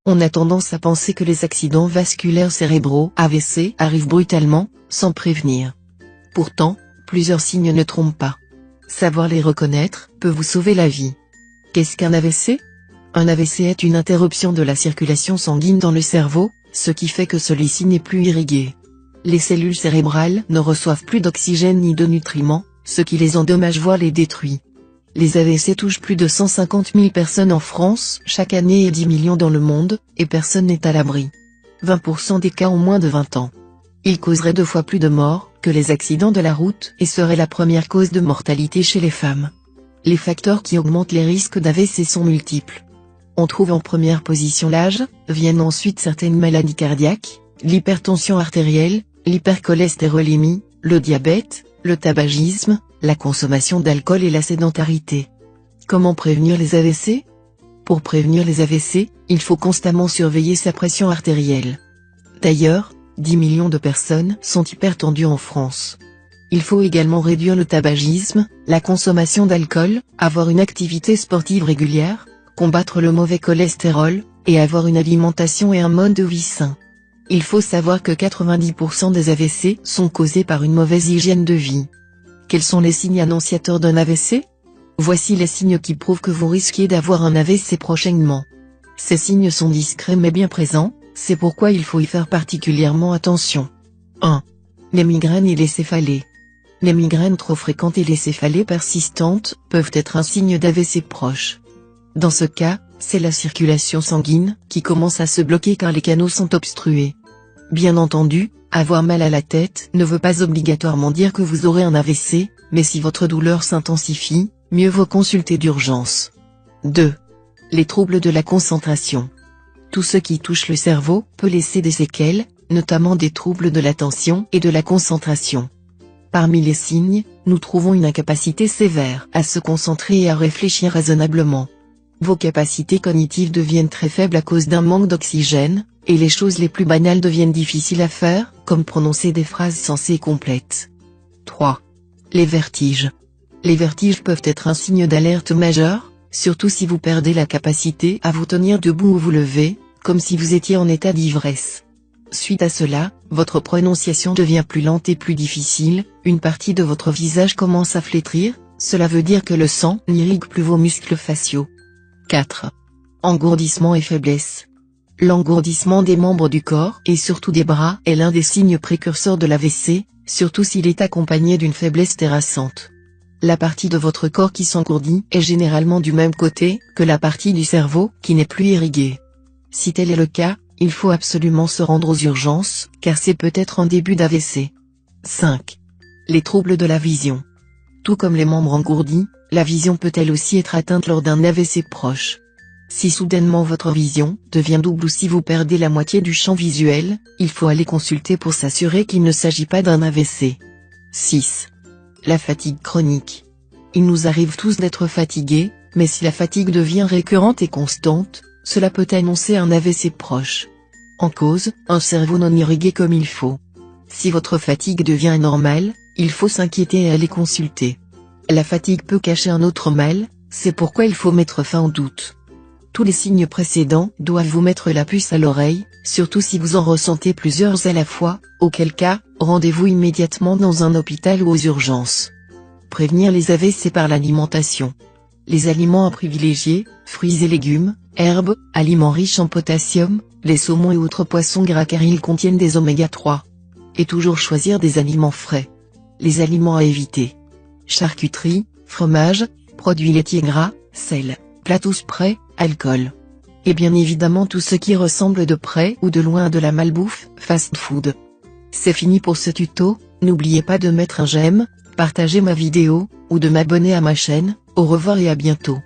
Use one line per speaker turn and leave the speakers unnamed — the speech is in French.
On a tendance à penser que les accidents vasculaires cérébraux (AVC) arrivent brutalement, sans prévenir. Pourtant, plusieurs signes ne trompent pas. Savoir les reconnaître peut vous sauver la vie. Qu'est-ce qu'un AVC? Un AVC est une interruption de la circulation sanguine dans le cerveau, ce qui fait que celui-ci n'est plus irrigué. Les cellules cérébrales ne reçoivent plus d'oxygène ni de nutriments, ce qui les endommage voire les détruit. Les AVC touchent plus de 150 000 personnes en France chaque année et 10 millions dans le monde, et personne n'est à l'abri. 20% des cas ont moins de 20 ans. Ils causeraient 2 fois plus de morts que les accidents de la route et seraient la première cause de mortalité chez les femmes. Les facteurs qui augmentent les risques d'AVC sont multiples. On trouve en première position l'âge, viennent ensuite certaines maladies cardiaques, l'hypertension artérielle, l'hypercholestérolémie, le diabète, le tabagisme, la consommation d'alcool et la sédentarité. Comment prévenir les AVC? Pour prévenir les AVC, il faut constamment surveiller sa pression artérielle. D'ailleurs, 10 millions de personnes sont hypertendues en France. Il faut également réduire le tabagisme, la consommation d'alcool, avoir une activité sportive régulière, combattre le mauvais cholestérol, et avoir une alimentation et un mode de vie sain. Il faut savoir que 90% des AVC sont causés par une mauvaise hygiène de vie. Quels sont les signes annonciateurs d'un AVC? Voici les signes qui prouvent que vous risquez d'avoir un AVC prochainement. Ces signes sont discrets mais bien présents, c'est pourquoi il faut y faire particulièrement attention. 1. Les migraines et les céphalées. Les migraines trop fréquentes et les céphalées persistantes peuvent être un signe d'AVC proche. Dans ce cas, c'est la circulation sanguine qui commence à se bloquer car les canaux sont obstrués. Bien entendu, avoir mal à la tête ne veut pas obligatoirement dire que vous aurez un AVC, mais si votre douleur s'intensifie, mieux vaut consulter d'urgence. 2. Les troubles de la concentration. Tout ce qui touche le cerveau peut laisser des séquelles, notamment des troubles de l'attention et de la concentration. Parmi les signes, nous trouvons une incapacité sévère à se concentrer et à réfléchir raisonnablement. Vos capacités cognitives deviennent très faibles à cause d'un manque d'oxygène, et les choses les plus banales deviennent difficiles à faire, comme prononcer des phrases sensées et complètes. 3. Les vertiges. Les vertiges peuvent être un signe d'alerte majeur, surtout si vous perdez la capacité à vous tenir debout ou vous lever, comme si vous étiez en état d'ivresse. Suite à cela, votre prononciation devient plus lente et plus difficile, une partie de votre visage commence à flétrir, cela veut dire que le sang n'irrigue plus vos muscles faciaux. 4. Engourdissement et faiblesse. L'engourdissement des membres du corps et surtout des bras est l'un des signes précurseurs de l'AVC, surtout s'il est accompagné d'une faiblesse terrassante. La partie de votre corps qui s'engourdit est généralement du même côté que la partie du cerveau qui n'est plus irriguée. Si tel est le cas, il faut absolument se rendre aux urgences, car c'est peut-être un début d'AVC. 5. Les troubles de la vision. Tout comme les membres engourdis, la vision peut elle aussi être atteinte lors d'un AVC proche. Si soudainement votre vision devient double ou si vous perdez la moitié du champ visuel, il faut aller consulter pour s'assurer qu'il ne s'agit pas d'un AVC. 6. La fatigue chronique. Il nous arrive tous d'être fatigués, mais si la fatigue devient récurrente et constante, cela peut annoncer un AVC proche. En cause, un cerveau non irrigué comme il faut. Si votre fatigue devient anormale, il faut s'inquiéter et aller consulter. La fatigue peut cacher un autre mal, c'est pourquoi il faut mettre fin au doute. Tous les signes précédents doivent vous mettre la puce à l'oreille, surtout si vous en ressentez plusieurs à la fois, auquel cas, rendez-vous immédiatement dans un hôpital ou aux urgences. Prévenir les AVC par l'alimentation. Les aliments à privilégier, fruits et légumes, herbes, aliments riches en potassium, les saumons et autres poissons gras car ils contiennent des oméga 3. Et toujours choisir des aliments frais. Les aliments à éviter. Charcuterie, fromage, produits laitiers gras, sel, plats tous prêts, alcool. Et bien évidemment tout ce qui ressemble de près ou de loin à de la malbouffe, fast food. C'est fini pour ce tuto, n'oubliez pas de mettre un j'aime, partager ma vidéo, ou de m'abonner à ma chaîne, au revoir et à bientôt.